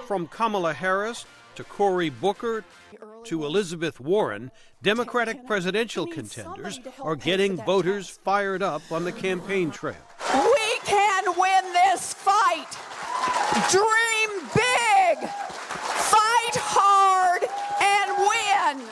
From Kamala Harris to Cory Booker to Elizabeth Warren, Democratic presidential contenders are getting voters fired up on the campaign trail. We can win this fight. Dream big. Fight hard and win.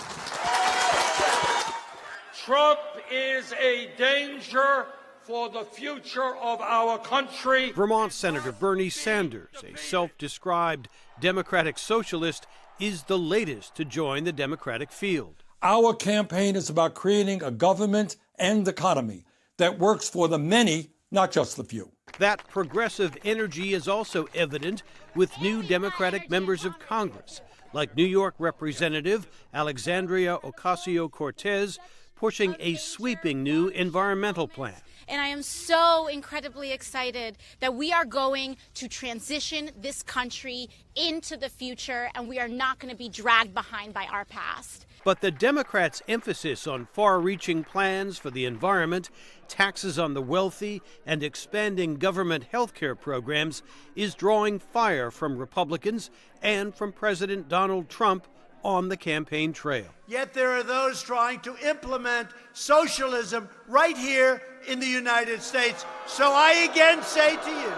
Trump is a danger for the future of our country. Vermont Senator Bernie Sanders, a self-described Democratic socialist, is the latest to join the Democratic field. Our campaign is about creating a government and economy that works for the many, not just the few. That progressive energy is also evident with new Democratic members of Congress, like New York Representative Alexandria Ocasio-Cortez, pushing a sweeping new environmental plan. And I am so incredibly excited that we are going to transition this country into the future, and we are not going to be dragged behind by our past. But the Democrats' emphasis on far-reaching plans for the environment, taxes on the wealthy, and expanding government health care programs is drawing fire from Republicans and from President Donald Trump on the campaign trail. Yet there are those trying to implement socialism right here in the United States. So I again say to you,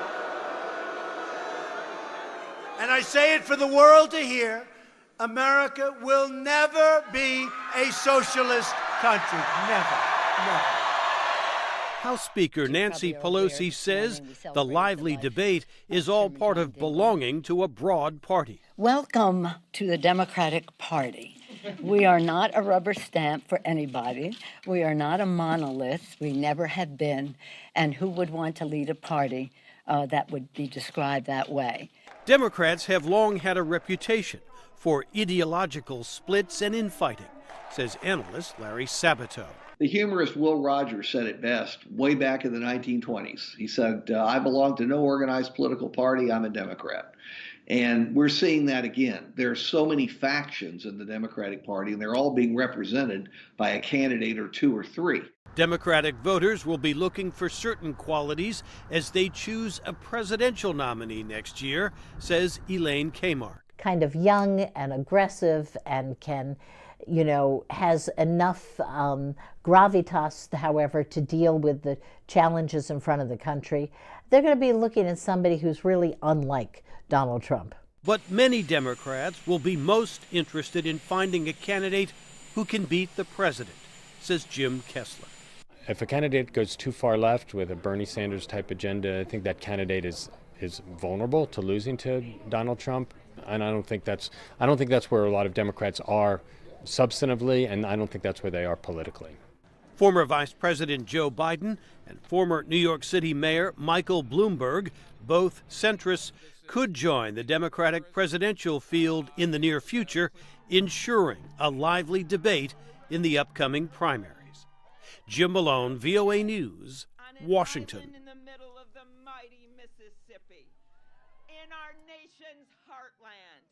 and I say it for the world to hear, America will never be a socialist country. Never. Never. House Speaker Nancy Pelosi says the lively debate is all part of belonging to a broad party. Welcome to the Democratic Party. We are not a rubber stamp for anybody. We are not a monolith. We never have been. And who would want to lead a party that would be described that way? Democrats have long had a reputation for ideological splits and infighting, says analyst Larry Sabato. The humorist Will Rogers said it best way back in the 1920s. He said, I belong to no organized political party. I'm a Democrat. And we're seeing that again. There are so many factions in the Democratic Party, and they're all being represented by a candidate or two or three. Democratic voters will be looking for certain qualities as they choose a presidential nominee next year, says Elaine Kmark. Kind of young and aggressive and can, has enough gravitas, however, to deal with the challenges in front of the country. They're going to be looking at somebody who's really unlike Donald Trump. But many Democrats will be most interested in finding a candidate who can beat the president, says Jim Kessler. If a candidate goes too far left with a Bernie Sanders type agenda, I think that candidate is vulnerable to losing to Donald Trump. And I don't think that's where a lot of Democrats are substantively, and I don't think that's where they are politically. Former Vice President Joe Biden and former New York City Mayor Michael Bloomberg, both centrists, could join the Democratic presidential field in the near future, ensuring a lively debate in the upcoming primaries. Jim Malone, VOA News, Washington. In the middle of the mighty Mississippi, in our nation's heartland.